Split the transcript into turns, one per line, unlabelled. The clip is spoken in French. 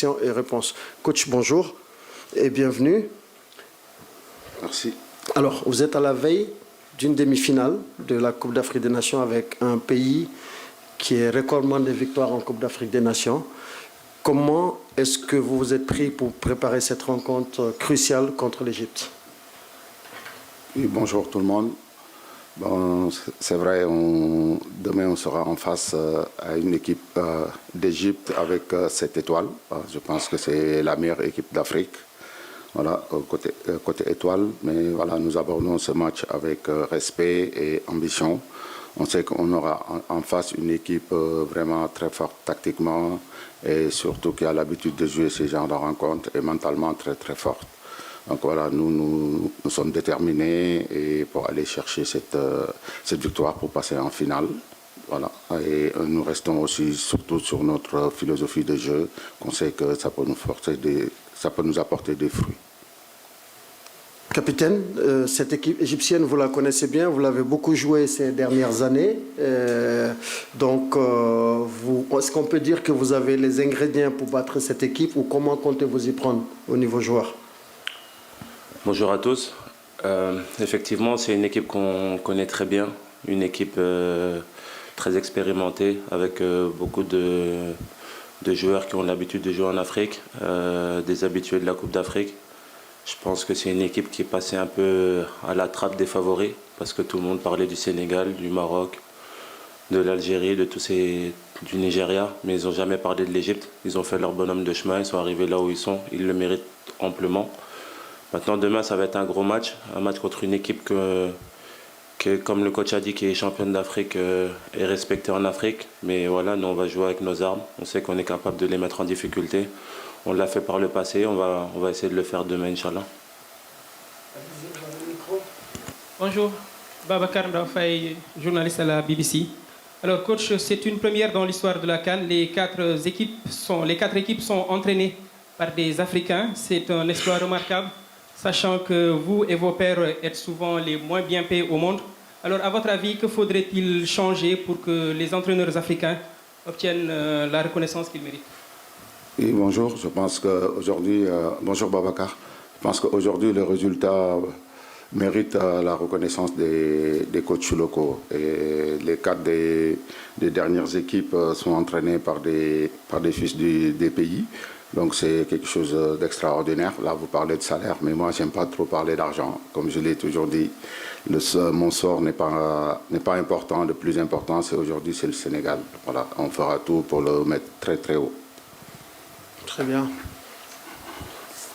questions et réponses. Coach, bonjour et bienvenue.
Merci.
Alors, vous êtes à la veille d'une demi-finale de la Coupe d'Afrique des Nations avec un pays qui est recordman des victoires en Coupe d'Afrique des Nations. Comment est-ce que vous vous êtes pris pour préparer cette rencontre cruciale contre l'Égypte?
Oui, bonjour tout le monde. Bon, c'est vrai, demain on sera en face à une équipe d'Égypte avec 7 étoiles. Je pense que c'est la meilleure équipe d'Afrique. Voilà, côté étoile. Mais voilà, nous abordons ce match avec respect et ambition. On sait qu'on aura en face une équipe vraiment très forte tactiquement et surtout qui a l'habitude de jouer ce genre de rencontres et mentalement très très forte. Donc voilà, nous sommes déterminés et pour aller chercher cette victoire pour passer en finale. Voilà. Et nous restons aussi surtout sur notre philosophie de jeu, qu'on sait que ça peut nous apporter des fruits.
Capitaine, cette équipe égyptienne, vous la connaissez bien, vous l'avez beaucoup jouée ces dernières années. Donc, est-ce qu'on peut dire que vous avez les ingrédients pour battre cette équipe ou comment comptez-vous y prendre au niveau joueur?
Bonjour à tous. Effectivement, c'est une équipe qu'on connaît très bien, une équipe très expérimentée avec beaucoup de joueurs qui ont l'habitude de jouer en Afrique, des habitués de la Coupe d'Afrique. Je pense que c'est une équipe qui est passée un peu à la trappe des favoris parce que tout le monde parlait du Sénégal, du Maroc, de l'Algérie, du Nigeria, mais ils n'ont jamais parlé de l'Égypte. Ils ont fait leur bonhomme de chemin, ils sont arrivés là où ils sont, ils le méritent amplement. Maintenant, demain, ça va être un gros match, un match contre une équipe que comme le coach a dit, qui est championne d'Afrique et respectée en Afrique. Mais voilà, nous, on va jouer avec nos armes. On sait qu'on est capable de les mettre en difficulté. On l'a fait par le passé, on va essayer de le faire demain, Inch'Allah.
Bonjour, Babacar Ndafaye, journaliste à la BBC. Alors coach, c'est une première dans l'histoire de la CAN. Les quatre équipes sont entraînées par des Africains. C'est un exploit remarquable, sachant que vous et vos pairs êtes souvent les moins bien payés au monde. Alors à votre avis, que faudrait-il changer pour que les entraîneurs africains obtiennent la reconnaissance qu'ils méritent?
Oui, bonjour. Je pense qu'aujourd'hui, bonjour Babacar. Je pense qu'aujourd'hui, le résultat mérite la reconnaissance des coachs locaux. Et les 4 des dernières équipes sont entraînées par des fils des pays. Donc c'est quelque chose d'extraordinaire. Là, vous parlez de salaire, mais moi, j'aime pas trop parler d'argent. Comme je l'ai toujours dit, mon sort n'est pas important. Le plus important, c'est aujourd'hui, c'est le Sénégal. Voilà, on fera tout pour le mettre très très haut.
Très bien.